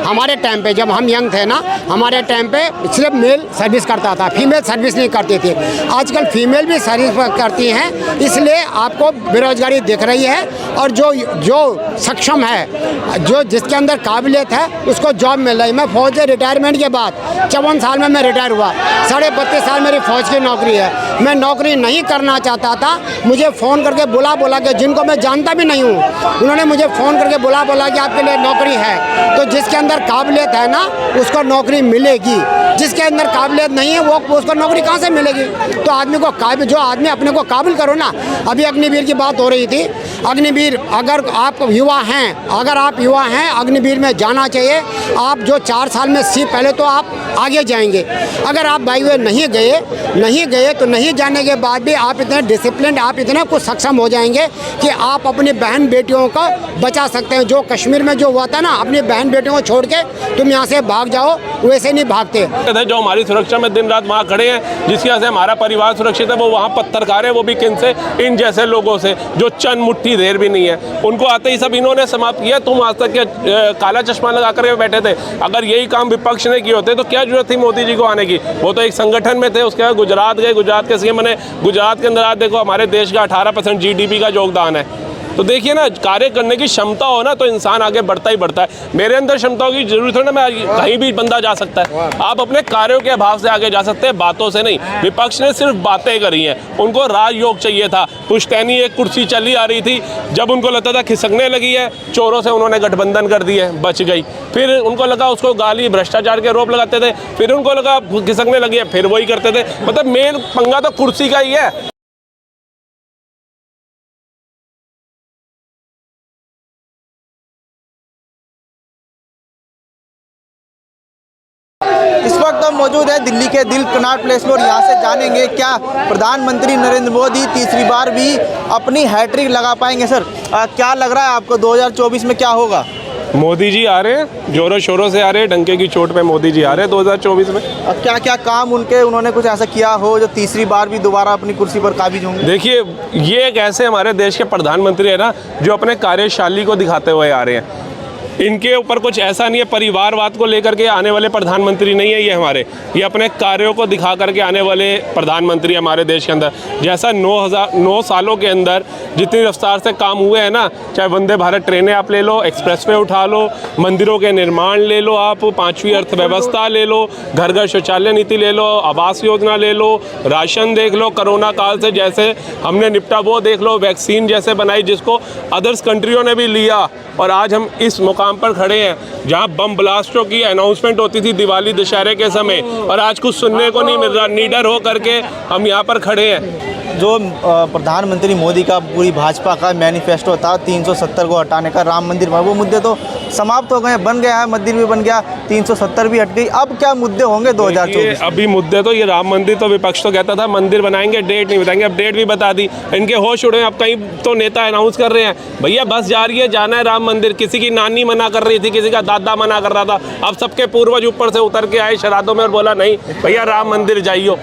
हमारे टाइम पे जब हम यंग थे ना, हमारे टाइम पे सिर्फ मेल सर्विस करता था, फीमेल सर्विस नहीं करती थी। आजकल फीमेल भी सर्विस करती हैं, इसलिए आपको बेरोजगारी दिख रही है। और जो सक्षम है, जो जिसके अंदर काबिलियत है, उसको जॉब मिल रही है। मैं फौज से रिटायरमेंट के बाद 54 साल में मैं रिटायर हुआ, 32.5 साल मेरी फौज की नौकरी है। मैं नौकरी नहीं करना चाहता था, मुझे फ़ोन करके बुला के, जिनको मैं जानता भी नहीं हूँ, उन्होंने मुझे फ़ोन करके बुला के आपके लिए नौकरी है। तो जिसके अंदर काबिलियत है ना, उसको नौकरी मिलेगी। जिसके अंदर काबिलियत नहीं है, वो उसको नौकरी कहाँ से मिलेगी? तो आदमी को जो आदमी अपने को काबिल करो ना। अभी अग्निवीर की बात हो रही थी। अग्निवीर, अगर आप युवा हैं, अग्निवीर में जाना चाहिए। आप जो 4 साल में पहले तो आप आगे जाएंगे। अगर आप भाई वे नहीं गए तो नहीं जाने के बाद भी आप इतने डिसिप्लिन, आप इतने कुछ सक्षम हो जाएंगे कि आप अपनी बहन बेटियों को बचा सकते हैं। जो कश्मीर में जो हुआ था ना, अपनी बहन बेटियों को छोड़ के तुम यहाँ से भाग जाओ, वैसे नहीं भागते। जो हमारी सुरक्षा में दिन रात वहाँ खड़े हैं, जिसकी वजह से हमारा परिवार सुरक्षित है, वो वहाँ पत्थर खा रहे हैं। वो भी किन से? इन जैसे लोगों से, जो चंद मुट्ठी देर भी नहीं है। उनको आते ही सब इन्होंने समाप्त किया। तुम आज तक काला चश्मा लगा कर बैठे थे। अगर यही काम विपक्ष ने किए होते तो क्या जरूरत थी मोदी जी को आने की? वो तो एक संगठन में थे, उसके बाद गुजरात गए, गुजरात के सीएम बने। गुजरात के अंदर आज देखो हमारे देश का 18% GDP का योगदान है। तो देखिए ना, कार्य करने की क्षमता हो ना, तो इंसान आगे बढ़ता ही बढ़ता है। मेरे अंदर क्षमताओं की जरूरत है ना, मैं कहीं भी बंदा जा सकता है। आप अपने कार्यों के अभाव से आगे जा सकते हैं, बातों से नहीं। विपक्ष ने सिर्फ बातें करी हैं। उनको राजयोग चाहिए था। पुश्तैनी एक कुर्सी चली आ रही थी, जब उनको लगता था खिसकने लगी है, चोरों से उन्होंने गठबंधन कर दिए, बच गई। फिर उनको लगा उसको गाली भ्रष्टाचार के आरोप लगाते थे, फिर उनको लगा खिसकने लगी है, फिर वही करते थे। मतलब मेन पंगा तो कुर्सी का ही है। इस वक्त हम मौजूद है दिल्ली के दिल कनॉट प्लेस में, और यहाँ से जानेंगे क्या प्रधानमंत्री नरेंद्र मोदी तीसरी बार भी अपनी हैट्रिक लगा पाएंगे। सर, क्या लग रहा है आपको 2024 में क्या होगा? मोदी जी आ रहे हैं, जोरों शोरों से आ रहे हैं, डंके की चोट पे मोदी जी आ रहे हैं 2024 में। क्या क्या काम उन्होंने कुछ ऐसा किया हो जो तीसरी बार भी दोबारा अपनी कुर्सी पर काबिज होंगे? देखिए, ये एक ऐसे हमारे देश के प्रधानमंत्री है ना, जो अपने कार्यशैली को दिखाते हुए आ रहे हैं। इनके ऊपर कुछ ऐसा नहीं है, परिवारवाद को लेकर के आने वाले प्रधानमंत्री नहीं है ये अपने कार्यों को दिखा करके आने वाले प्रधानमंत्री हमारे देश के अंदर। जैसा 9 सालों के अंदर जितनी रफ्तार से काम हुए हैं ना, चाहे वंदे भारत ट्रेनें आप ले लो, एक्सप्रेसवे उठा लो, मंदिरों के निर्माण ले लो, आप 5वीं अर्थव्यवस्था ले लो, घर घर शौचालय नीति ले लो, आवास योजना ले लो, राशन देख लो, कोरोना काल से जैसे हमने निपटा वो देख लो, वैक्सीन जैसे बनाई जिसको अदर्स कंट्रियों ने भी लिया। और आज हम इस मुकाम पर खड़े हैं जहां बम ब्लास्टों की अनाउंसमेंट होती थी दिवाली दशहरे के समय, और आज कुछ सुनने को नहीं मिल रहा। निडर हो करके हम यहाँ पर खड़े हैं। जो प्रधानमंत्री मोदी का पूरी भाजपा का मैनिफेस्टो था 370 को हटाने का, राम मंदिर, वो मुद्दे तो समाप्त हो गए, बन गया है, मंदिर भी बन गया, 370 भी हट गई। अब क्या मुद्दे होंगे 2024? अभी मुद्दे तो ये राम मंदिर, तो विपक्ष तो कहता था मंदिर बनाएंगे, डेट नहीं बताएंगे, अब डेट भी बता दी। इनके होश उड़े। अब कहीं तो नेता अनाउंस कर रहे हैं, भैया बस जा रही है, जाना है राम मंदिर। किसी की नानी मना कर रही थी, किसी का दादा मना कर रहा था, अब सबके पूर्वज ऊपर से उतर के आए श्राद्धों में और बोला नहीं भैया राम मंदिर जाइयो।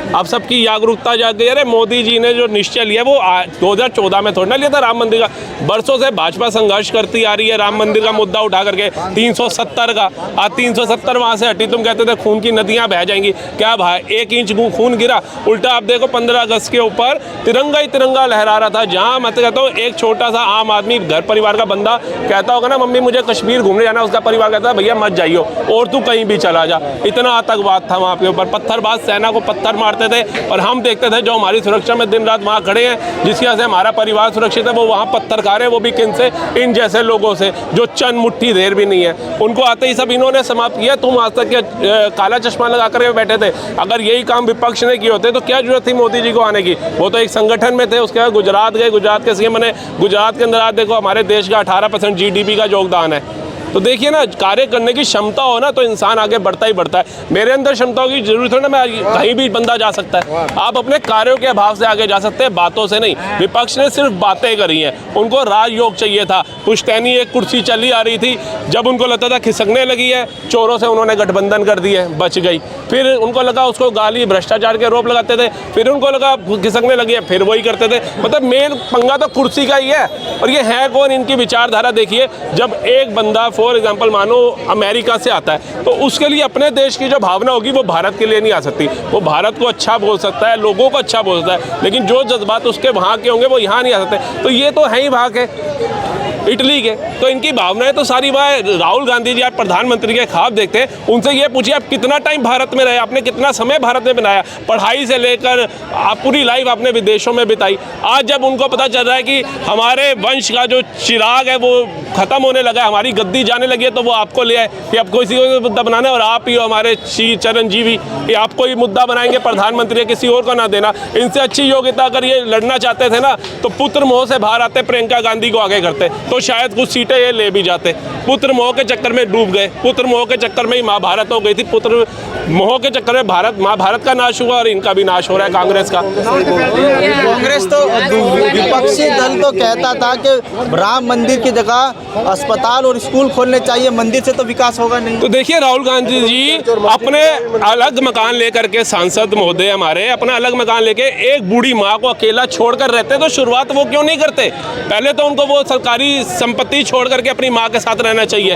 अब सबकी जागरूकता जाग गई। अरे मोदी जी ने जो निश्चय लिया वो 2014 में थोड़ा ना लिया था राम मंदिर का। बरसों से भाजपा संघर्ष करती आ रही है राम मंदिर का मुद्दा उठा करके। 370 का, आज 370 वहाँ से हटी। तुम कहते थे खून की नदियाँ बह जाएंगी, क्या भाई 1 इंच खून गिरा? उल्टा आप देखो 15 अगस्त के ऊपर तिरंगा ही तिरंगा लहरा रहा था। जहाँ मैं तो कहता हूँ एक छोटा सा आम आदमी घर परिवार का बंदा कहता होगा ना मम्मी मुझे कश्मीर घूमने जाना, उसका परिवार कहता है भैया मत जाइयो और तू कहीं भी चला जा। इतना आतंकवाद था वहाँ पे ऊपर, पत्थरबाज सेना को पत्थर मारते करते थे और हम देखते थे जो हमारी सुरक्षा में दिन रात वहाँ खड़े हैं, जिसकी वजह से हमारा परिवार सुरक्षित है, वो वहाँ पत्थर खा रहे हैं, वो भी किन से, इन जैसे लोगों से जो चंद मुट्ठी देर भी नहीं है। उनको आते ही सब इन्होंने समाप्त किया। तुम आज तक के काला चश्मा लगा कर बैठे थे। अगर यही काम विपक्ष ने किए होते तो क्या जरूरत थी मोदी जी को आने की? वो तो एक संगठन में थे, उसके बाद गुजरात गए, गुजरात के सीएम बने। गुजरात के अंदर आज देखो हमारे देश का 18% GDP का योगदान है। तो देखिए ना, कार्य करने की क्षमता हो ना तो इंसान आगे बढ़ता ही बढ़ता है। मेरे अंदर क्षमताओं की जरूरत है ना, मैं कहीं भी बंदा जा सकता है। आप अपने कार्यों के अभाव से आगे जा सकते हैं, बातों से नहीं। विपक्ष ने सिर्फ बातें करी हैं, उनको राजयोग चाहिए था। पुश्तैनी एक कुर्सी चली आ रही थी, जब उनको लगता था खिसकने लगी है, चोरों से उन्होंने गठबंधन कर दिए, बच गई। फिर उनको लगा उसको गाली भ्रष्टाचार के आरोप लगाते थे, फिर उनको लगा खिसकने लगी है, फिर वही करते थे। मतलब मेन पंगा तो कुर्सी का ही है। और ये है कौन? इनकी विचारधारा देखिए। जब एक बंदा फॉर एग्जाम्पल मानो अमेरिका से आता है तो उसके लिए अपने देश की जो भावना होगी वो भारत के लिए नहीं आ सकती। वो भारत को अच्छा बोल सकता है, लोगों को अच्छा बोल सकता है, लेकिन जो जज्बात उसके वहाँ के होंगे वो यहाँ नहीं आ सकते। तो ये तो है ही वहाँ के इटली के, तो इनकी भावनाएं तो सारी वह। राहुल गांधी जी आप प्रधानमंत्री के ख्वाब देखते हैं, उनसे ये पूछिए आप कितना टाइम भारत में रहे, आपने कितना समय भारत में बनाया, पढ़ाई से लेकर आप पूरी लाइफ आपने विदेशों में बिताई। आज जब उनको पता चल रहा है कि हमारे वंश का जो चिराग है वो खत्म होने लगा है, हमारी गद्दी जाने लगी है, तो वो आपको ले आए कि अब किसी को मुद्दा बनाना है और आप ही हो हमारे श्री चिरंजीवी, ये आपको ही मुद्दा बनाएंगे प्रधानमंत्री, किसी और को ना देना। इनसे अच्छी योग्यता अगर ये लड़ना चाहते थे ना तो पुत्र मोह से बाहर आते, प्रियंका गांधी को आगे करते तो शायद कुछ सीटें ये ले भी जाते। पुत्र मोह के चक्कर में डूब गए, पुत्र मोह के चक्कर में ही महाभारत हो गई थी। पुत्र मोह के चक्कर में महाभारत का नाश हुआ और इनका भी नाश हो रहा है, कांग्रेस का। कांग्रेस तो विपक्षी दल तो कहता था कि राम मंदिर की जगह अस्पताल और स्कूल खोलने चाहिए, मंदिर से तो विकास होगा नहीं। तो देखिए राहुल गांधी जी अपने अलग मकान लेकर के, सांसद महोदय हमारे अपना अलग मकान लेके एक बूढ़ी माँ को अकेला छोड़कर रहते, तो शुरुआत वो क्यों नहीं करते? पहले तो उनको वो सरकारी संपत्ति छोड़ करके अपनी माँ के साथ रहना चाहिए,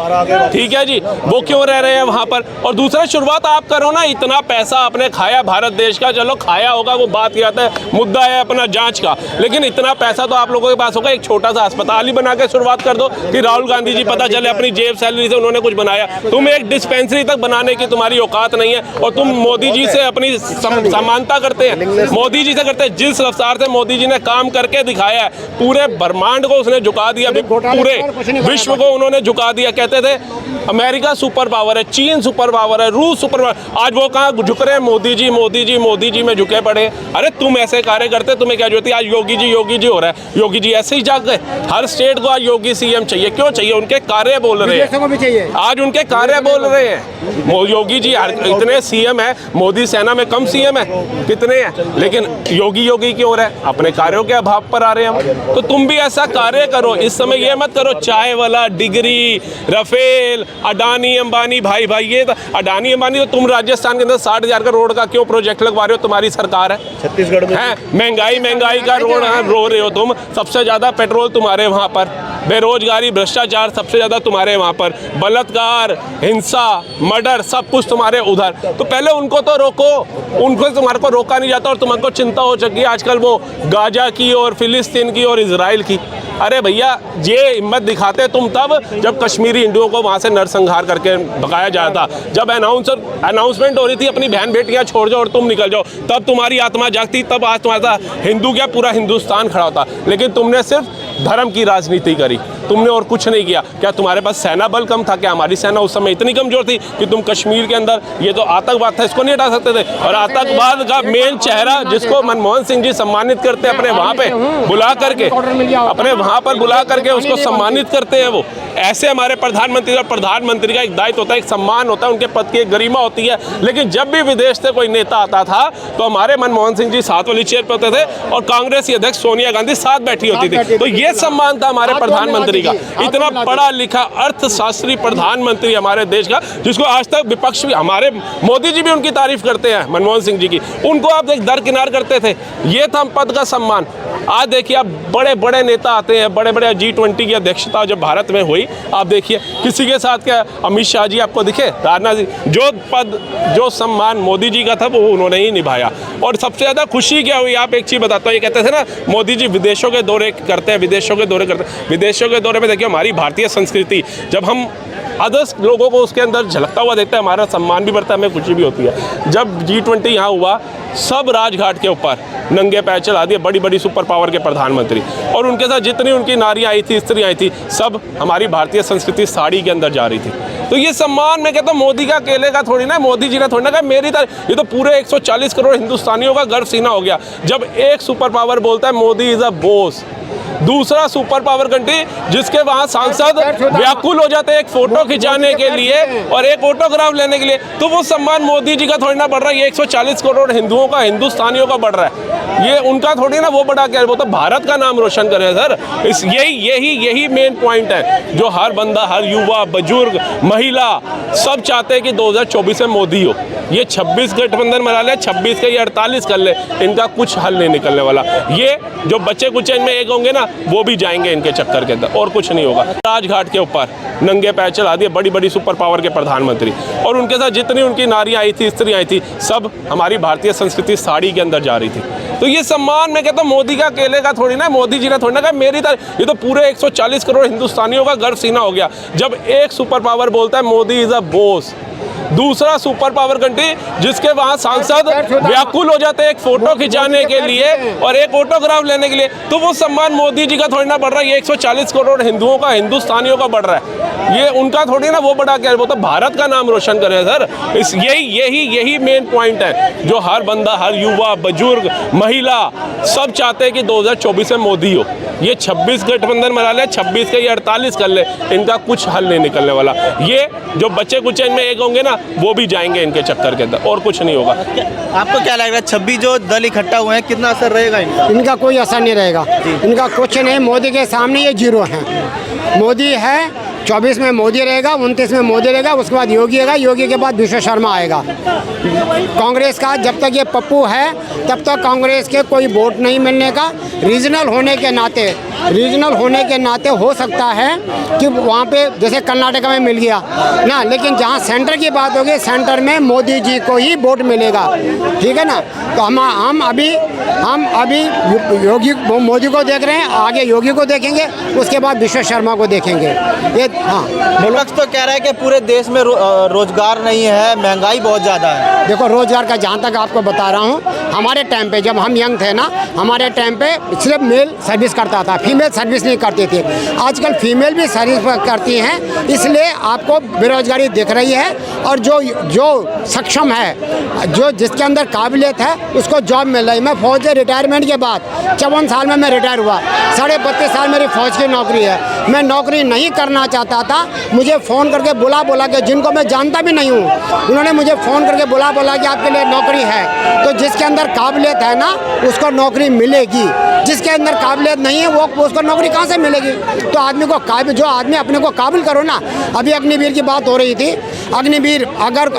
ठीक है जी, वो क्यों रह रहे हैं वहाँ पर? और दूसरा शुरुआत आप करो ना, इतना पैसा आपने खाया भारत देश का, चलो खाया होगा वो बात की आता है, मुद्दा है अपना जांच का, लेकिन इतना पैसा तो आप लोगों के पास होगा, एक छोटा सा अस्पताल ही बना के शुरुआत कर दो कि राहुल गांधी जी पता चले अपनी जेब सैलरी से उन्होंने कुछ बनाया। तुम एक डिस्पेंसरी तक बनाने की तुम्हारी औकात नहीं है और तुम मोदी जी से अपनी समानता करते हैं, मोदी जी से करते हैं। जिस रफ्तार से मोदी जी ने काम करके दिखाया है, पूरे ब्रह्मांड को उसने झुका दिया, पूरे विश्व को उन्होंने झुका दिया। कहते थे अमेरिका सुपर पावर है, चीन सुपर पावर है, रूस सुपर पावर, आज वो कहाँ झुक रहे हैं? मोदी जी मोदी जी मोदी जी में झुके पड़े। अरे तुम ऐसे कार्य करते, तुम्हें क्या जरूरत है? आज योगी जी हो रहा है, योगी जी ऐसे ही जाग गए। हर स्टेट को आज योगी सीएम चाहिए, क्यों चाहिए? उनके कार्य बोल रहे हैं, आज उनके कार्य बोल रहे हैं। योगी जी इतने सीएम है, मोदी सेना में कम सीएम है, कितने हैं, लेकिन योगी क्यों रहे? अपने कार्यों के अभाव पर आ रहे हैं हम। तो तुम भी ऐसा कार्य करो, इस समय ये मत करो चाय वाला, डिग्री, रफेल, अडानी अंबानी, भाई ये तो अडानी अंबानी, तो तुम राजस्थान के अंदर 60,000 का रोड का क्यों प्रोजेक्ट लगवा रहे हो? तुम्हारी सरकार है, छत्तीसगढ़ में है महंगाई का रोड रो रहे हो तुम, सबसे ज्यादा पेट्रोल तुम्हारे वहां पर, बेरोजगारी भ्रष्टाचार सबसे ज्यादा तुम्हारे वहां पर, बलात्कार, हिंसा, मर्डर सब कुछ तुम्हारे उधर। तो पहले उनको तो रोको, उनको तुम्हारे को रोका नहीं जाता और तुमको चिंता हो चुकी है आजकल वो गाजा की और फिलिस्तीन की और इजराइल की। अरे भैया ये हिम्मत दिखाते तुम तब जब कश्मीरी हिंदुओं को वहाँ से नरसंहार करके भगाया जाता था, जब अनाउंसमेंट हो रही थी अपनी बहन बेटियाँ छोड़ जाओ और तुम निकल जाओ, तब तुम्हारी आत्मा जागती, तब आज तुम्हारा हिंदू क्या पूरा हिंदुस्तान खड़ा होता। लेकिन तुमने सिर्फ धर्म की राजनीति करी, तुमने और कुछ नहीं किया। क्या तुम्हारे पास सेना बल कम था? क्या हमारी सेना उस समय इतनी कमजोर थी कि तुम कश्मीर के अंदर ये तो आतंकवाद था, इसको नहीं हटा सकते थे? और आतंकवाद का मेन चेहरा जिसको मनमोहन सिंह जी सम्मानित करते अपने वहाँ पे बुला करके, अपने वहाँ पर बुला करके उसको सम्मानित करते हैं वो। ऐसे हमारे प्रधानमंत्री का एक दायित्व होता है, एक सम्मान होता है, उनके पद की एक गरिमा होती है। लेकिन जब भी विदेश से कोई नेता आता था तो हमारे मनमोहन सिंह जी साथ वाली चेयर पर होते थे और कांग्रेस की अध्यक्ष सोनिया गांधी साथ बैठी होती थी। तो ये सम्मान था हमारे प्रधानमंत्री का, इतना पढ़ा लिखा अर्थशास्त्री प्रधानमंत्री हमारे देश का, जिसको आज तक विपक्ष भी, हमारे मोदी जी भी उनकी तारीफ करते हैं, मनमोहन सिंह जी की, उनको आप दरकिनार करते थे। ये था पद का सम्मान। आज देखिए आप बड़े बड़े नेता आते हैं, बड़े बड़े G20 की अध्यक्षता जब भारत में हुई, आप देखिए किसी के साथ क्या अमित शाह जी आपको दिखे, राजनाथ जी, जो पद जो सम्मान मोदी जी का था वो उन्होंने ही निभाया। और सबसे ज़्यादा खुशी क्या हुई, आप एक चीज़ बताता हूँ, ये कहते थे ना मोदी जी विदेशों के दौरे करते हैं, विदेशों के दौरे में देखिए हमारी भारतीय संस्कृति, जब हम अदर्स लोगों को उसके अंदर झलकता हुआ देखते हैं, हमारा सम्मान भी बढ़ता है, हमें खुशी भी होती है। जब G20 यहाँ हुआ, सब राजघाट के ऊपर नंगे पैर चला दिए बड़ी बड़ी सुपर पावर के प्रधानमंत्री, और उनके साथ जितनी उनकी नारियाँ आई थी, स्त्री आई थी, सब हमारी भारतीय संस्कृति साड़ी के अंदर जा रही थी। तो ये सम्मान मैं कहता हूँ मोदी का अकेले का थोड़ी ना, मोदी जी ने थोड़ी ना कहा मेरी तरह, ये तो पूरे 140 करोड़ हिंदुस्तानियों का गर्व सीना हो गया जब एक सुपर पावर बोलता है मोदी इज अ बॉस। दूसरा सुपर पावर कंट्री जिसके वहाँ सांसद व्याकुल हो जाते हैं एक फोटो खिंचाने के लिए और एक ऑटोग्राफ लेने के लिए, तो वो सम्मान मोदी जी का थोड़ी ना बढ़ रहा है, ये 140 करोड़ हिंदुओं का, हिंदुस्तानियों का बढ़ रहा है। ये उनका थोड़ी ना वो बढ़ा के, वो तो भारत का नाम रोशन करे सर। इस यही मेन पॉइंट है जो हर बंदा, हर युवा, बुजुर्ग, महिला सब चाहते हैं कि 2024 में मोदी हो। ये 26 गठबंधन बना ले, 26 के ये 48 कर ले, इनका कुछ हल नहीं निकलने वाला। ये जो बच्चे कुछ इनमें एक होंगे ना, वो भी जाएंगे इनके चक्कर के अंदर, और कुछ नहीं होगा। राजघाट के ऊपर नंगे पैर चला दिए बड़ी बड़ी सुपर पावर के प्रधानमंत्री, और उनके साथ जितनी उनकी नारियाँ आई थी, स्त्री आई थी, सब हमारी भारतीय संस्कृति साड़ी के अंदर जा रही थी। तो ये सम्मान मैं कहता हूँ मोदी का अकेले का थोड़ी ना, मोदी जी ने थोड़ी ना कहा मेरी तरह, ये तो पूरे 140 करोड़ हिंदुस्तानियों का गर्व सीना हो गया जब एक सुपर पावर बोलता है मोदी इज अ बॉस। दूसरा सुपर पावर कंट्री जिसके वहाँ सांसद व्याकुल हो जाते हैं एक फोटो खिंचाने के लिए और एक ऑटोग्राफ लेने के लिए, तो वो सम्मान मोदी जी का थोड़ी ना बढ़ रहा है, ये 140 करोड़ हिंदुओं का, हिंदुस्तानियों का बढ़ रहा है। ये उनका थोड़ी ना वो बढ़ा के, वो तो भारत का नाम रोशन करे सर। इस यही मेन पॉइंट है जो हर बंदा, हर युवा, बुजुर्ग, महिला सब चाहते हैं कि 2024 में मोदी हो। ये 26 गठबंधन बना ले, 26 के ये 48 कर ले, इनका कुछ हल नहीं निकलने वाला। ये जो बच्चे कुछ इनमें एक होंगे ना, वो भी जाएंगे इनके चक्कर के अंदर, और कुछ नहीं होगा। आपको क्या लग रहा है 26 जो दल इकट्ठा हुए हैं, कितना असर रहेगा इनका? इनका कोई असर नहीं रहेगा, इनका कुछ नहीं। मोदी के सामने ये जीरो हैं। मोदी है, 24 में मोदी रहेगा, 29 में मोदी रहेगा, उसके बाद योगी आएगा, योगी के बाद विश्व शर्मा आएगा। कांग्रेस का जब तक ये पप्पू है तब तक कांग्रेस के कोई वोट नहीं मिलने का। रीजनल होने के नाते हो सकता है कि वहाँ पे जैसे कर्नाटक में मिल गया ना, लेकिन जहाँ सेंटर की बात होगी, सेंटर में मोदी जी को ही वोट मिलेगा, ठीक है ना। तो हम अभी योगी मोदी को देख रहे हैं, आगे योगी को देखेंगे, उसके बाद विश्व शर्मा को देखेंगे। ये हाँ, विपक्ष तो कह रहा है कि पूरे देश में रोजगार नहीं है, महंगाई बहुत ज़्यादा है। देखो रोजगार का जहाँ तक आपको बता रहा हूँ, हमारे टाइम पे जब हम यंग थे ना, हमारे टाइम पे सिर्फ मेल सर्विस करता था, फीमेल सर्विस नहीं करती थी। आजकल फीमेल भी सर्विस करती हैं, इसलिए आपको बेरोजगारी दिख रही है। और जो सक्षम है, जो जिसके अंदर काबिलियत है, उसको जॉब मिल रही है। मैं फौज से रिटायरमेंट के बाद 54 साल में मैं रिटायर हुआ, 32.5 साल मेरी फौज की नौकरी है। मैं नौकरी नहीं करना चाहता था, मुझे फ़ोन करके बुला के, जिनको मैं जानता भी नहीं हूँ, उन्होंने मुझे फ़ोन करके बुला के आपके लिए नौकरी है। तो जिसके अंदर काबिलियत है ना, उसको नौकरी मिलेगी। जिसके अंदर काबिलियत नहीं है, वो उसको नौकरी कहाँ से मिलेगी? तो आदमी को जो आदमी अपने को काबिल करो ना। अभी अग्निवीर की बात हो रही थी। अग्निवीर, अगर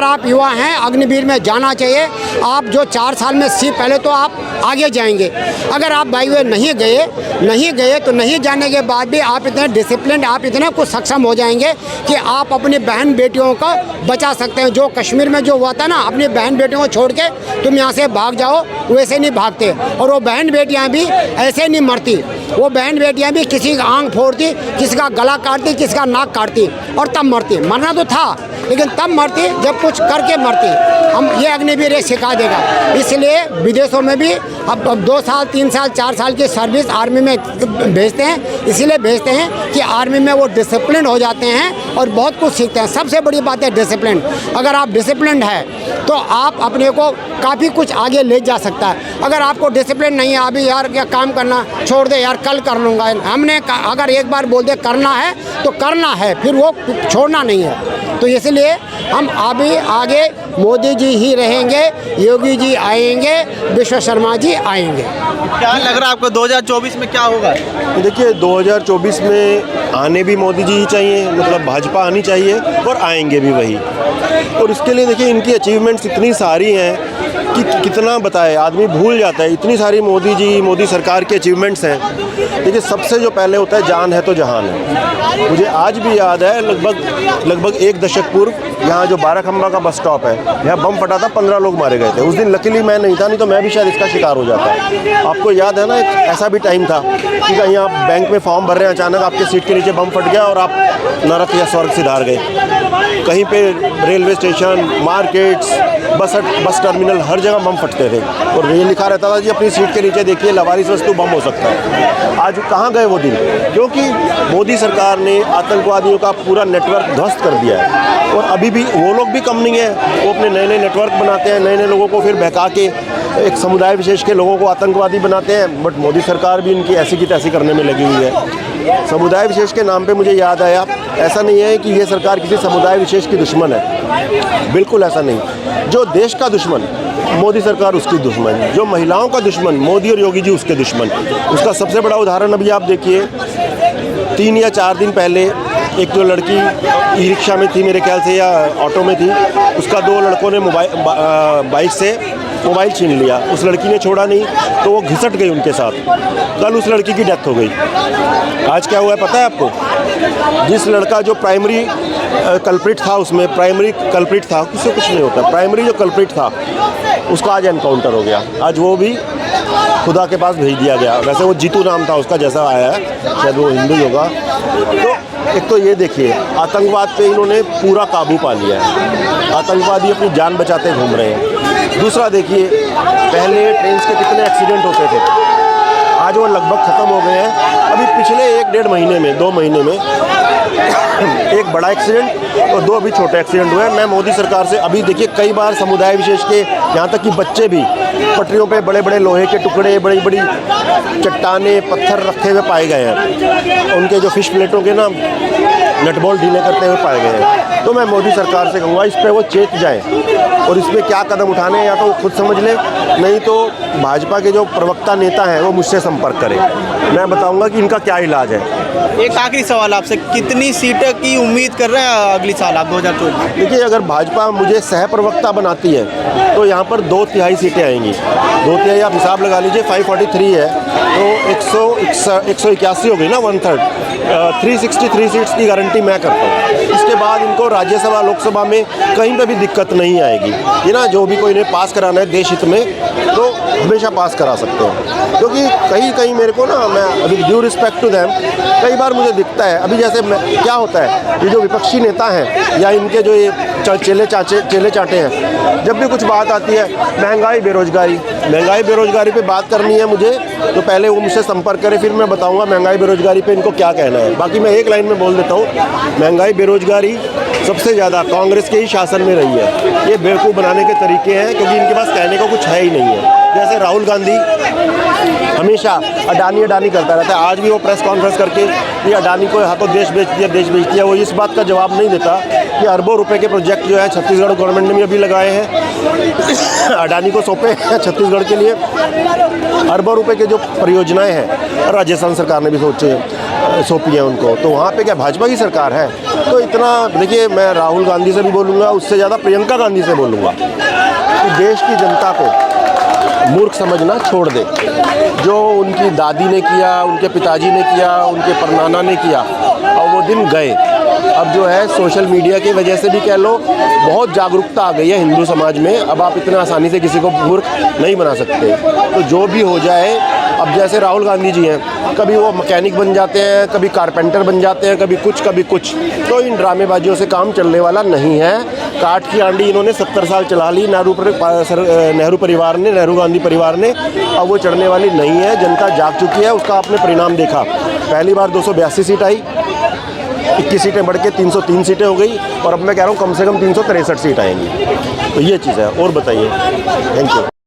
आप युवा हैं, अग्निवीर में जाना चाहिए। आप जो 4 साल में पहले तो आप आगे जाएंगे। अगर आप बाई वे नहीं गए तो नहीं जाने के बाद भी आप इतने डिसिप्लिन, आप इतने कुछ सक्षम हो जाएंगे कि आप अपनी बहन बेटियों को बचा सकते हैं। जो कश्मीर में जो हुआ था ना, अपनी बहन बेटियों को छोड़ के तुम यहाँ से भाग जाओ, वैसे नहीं भागते। और वो बहन बेटियाँ भी ऐसे नहीं मरती। वो बहन बेटियाँ भी किसी का आंख फोड़ती, किसी का गला काटती, किसी का नाक काटती, और तब मरती। मरना तो था, लेकिन तब मरती जब कुछ करके मरती। हम ये अग्निवीर ये सिखा देगा। इसलिए विदेशों में भी अब 2 साल, 3 साल, 4 साल की सर्विस आर्मी में भेजते हैं। इसीलिए भेजते हैं कि आर्मी में वो डिसिप्लिन हो जाते हैं और बहुत कुछ सीखते हैं। सबसे बड़ी बात है डिसिप्लिन। अगर आप डिसिप्लिन है तो आप अपने को काफ़ी कुछ आगे ले जा सकता है। अगर आपको डिसिप्लिन नहीं है, अभी यार क्या काम करना छोड़ दे यार, कल कर लूँगा, हमने अगर एक बार बोल दे करना है तो करना है, फिर वो छोड़ना नहीं है। तो इसलिए हम अभी आगे मोदी जी ही रहेंगे, योगी जी आएंगे, विश्व शर्मा जी आएंगे। क्या लग रहा है आपको 2024 में क्या होगा? देखिए 2024 में आने भी मोदी जी ही चाहिए, मतलब भाजपा आनी चाहिए, और आएंगे भी वही। और इसके लिए देखिए इनकी अचीवमेंट्स इतनी सारी हैं कि कितना बताए, आदमी भूल जाता है। इतनी सारी मोदी सरकार की अचीवमेंट्स हैं। देखिए सबसे जो पहले होता है जान है तो जहान है। मुझे आज भी याद है लगभग 1 दशक पूर्व यहाँ जो 12 खंबा का बस स्टॉप है, यहाँ बम फटा था, 15 लोग मारे गए थे। उस दिन लकीली मैं नहीं था, नहीं तो मैं भी शायद इसका शिकार हो जाता। आपको याद है ना, एक ऐसा भी टाइम था कि कहीं आप बैंक में फॉर्म भर रहे हैं, अचानक आपके सीट के नीचे बम फट गया और आप नरक या स्वर्ग सिधार गए। कहीं पे railway station, markets, bus terminal, हर जगह बम फटते थे और ये लिखा रहता था जी अपनी सीट के नीचे देखिए लवारिस वस्तु बम हो सकता है। आज कहाँ गए वो दिन? क्योंकि मोदी सरकार ने आतंकवादियों का पूरा नेटवर्क ध्वस्त कर दिया है और अभी भी वो लोग भी कम नहीं है। वो अपने नए नए नेटवर्क बनाते हैं, नए नए लोगों को फिर बहका के एक समुदाय विशेष के लोगों को आतंकवादी बनाते हैं। बट मोदी सरकार भी इनकी ऐसी की तैसी करने में लगी हुई है। समुदाय विशेष के नाम पे मुझे याद आया, ऐसा नहीं है कि ये सरकार किसी समुदाय विशेष की दुश्मन है, बिल्कुल ऐसा नहीं। जो देश का दुश्मन मोदी सरकार उसकी दुश्मन, जो महिलाओं का दुश्मन मोदी और योगी जी उसके दुश्मन। उसका सबसे बड़ा उदाहरण अभी आप देखिए, 3 या 4 दिन पहले एक जो लड़की ई रिक्शा में थी, मेरे ख्याल से या ऑटो में थी, उसका 2 लड़कों ने बाइक से मोबाइल छीन लिया। उस लड़की ने छोड़ा नहीं तो वो घिसट गई उनके साथ। कल उस लड़की की डेथ हो गई। आज क्या हुआ है पता है आपको? जिस लड़का जो प्राइमरी कल्प्रिट था, उसमें प्राइमरी कल्प्रिट था, उससे कुछ नहीं होता, प्राइमरी जो कल्प्रिट था उसका आज एनकाउंटर हो गया। आज वो भी खुदा के पास भेज दिया गया। वैसे वो जीतू नाम था उसका, जैसा आया है, शायद वो हिंदू ही होगा। तो एक तो ये देखिए, आतंकवाद पे इन्होंने पूरा काबू पा लिया है। आतंकवादी अपनी जान बचाते घूम रहे हैं। दूसरा देखिए, पहले ट्रेन के कितने एक्सीडेंट होते थे, आज वो लगभग ख़त्म हो गए हैं। अभी पिछले 1-1.5 महीने में, 2 महीने में एक बड़ा एक्सीडेंट और 2 अभी छोटे एक्सीडेंट हुए हैं। मैं मोदी सरकार से अभी देखिए कई बार समुदाय विशेष के, यहाँ तक कि बच्चे भी पटरियों पे बड़े बड़े लोहे के टुकड़े, बड़ी बड़ी चट्टाने, पत्थर रखे हुए पाए गए हैं। उनके जो फिश प्लेटों के ना नट बोल्ट ढीले करते हुए पाए गए हैं। तो मैं मोदी सरकार से कहूँगा इस पर वो चेत जाए और इस पर क्या कदम उठाने हैं या तो वो खुद समझ लें, नहीं तो भाजपा के जो प्रवक्ता नेता हैं वो मुझसे संपर्क करें। मैं बताऊंगा कि इनका क्या इलाज है। एक आखिरी सवाल आपसे, कितनी सीटें की उम्मीद कर रहे हैं अगली साल आप 2024? देखिए, अगर भाजपा मुझे सह प्रवक्ता बनाती है तो यहाँ पर 2/3 सीटें आएंगी। 2/3 आप हिसाब लगा लीजिए, 543 है तो 181 हो गई ना, 1/3। 363 सीट्स की गारंटी मैं करता हूँ। इसके बाद इनको राज्यसभा लोकसभा में कहीं पे भी दिक्कत नहीं आएगी। ये ना जो भी कोई इन्हें पास कराना है देश हित में तो हमेशा पास करा सकते हैं। क्योंकि कहीं मेरे को ना, मैं अभी ड्यू रिस्पेक्ट टू देम, कई बार मुझे दिखता है अभी जैसे क्या होता है, ये जो विपक्षी नेता हैं या इनके जो ये चेले चाटे हैं, जब भी कुछ बात आती है महंगाई बेरोजगारी पे बात करनी है मुझे, तो पहले वो मुझसे संपर्क करें, फिर मैं बताऊंगा महंगाई बेरोजगारी पे इनको क्या कहना है। बाकी मैं एक लाइन में बोल देता हूँ, महंगाई बेरोजगारी सबसे ज़्यादा कांग्रेस के ही शासन में रही है। ये बेवकूफ़ बनाने के तरीके हैं, क्योंकि इनके पास कहने को कुछ है ही नहीं है। जैसे राहुल गांधी हमेशा अडानी करता रहता है, आज भी वो प्रेस कॉन्फ्रेंस करके ये अडानी को हाथों देश बेच दिया। वो इस बात का जवाब नहीं देता कि अरबों रुपए के प्रोजेक्ट जो है छत्तीसगढ़ गवर्नमेंट ने भी अभी लगाए हैं, अडानी को सौंपे हैं छत्तीसगढ़ के लिए। अरबों रुपए के जो परियोजनाएं हैं राजस्थान सरकार ने भी सौंपी है उनको, तो वहाँ पे क्या भाजपा की सरकार है? तो इतना देखिए, मैं राहुल गांधी से भी बोलूँगा, उससे ज़्यादा प्रियंका गांधी से बोलूँगा कि देश की जनता को मूर्ख समझना छोड़ दे। जो उनकी दादी ने किया, उनके पिताजी ने किया, उनके परनाना ने किया, और वो दिन गए। अब जो है सोशल मीडिया की वजह से भी कह लो बहुत जागरूकता आ गई है हिंदू समाज में। अब आप इतना आसानी से किसी को मूर्ख नहीं बना सकते। तो जो भी हो जाए, अब जैसे राहुल गांधी जी हैं, कभी वो मैकेनिक बन जाते हैं, कभी कारपेंटर बन जाते हैं, कभी कुछ। तो इन ड्रामेबाजियों से काम चलने वाला नहीं है। काठ की आंडी इन्होंने 70 साल चला ली नेहरू परिवार ने, नेहरू गांधी परिवार ने। अब वो चढ़ने वाली नहीं है। जनता जाग चुकी है, उसका आपने परिणाम देखा। पहली बार 282 सीट आई, 21 सीटें बढ़ के 303 सीटें हो गई, और अब मैं कह रहा हूँ कम से कम 363 सीट आएंगी। तो ये चीज़ है। और बताइए। Thank you.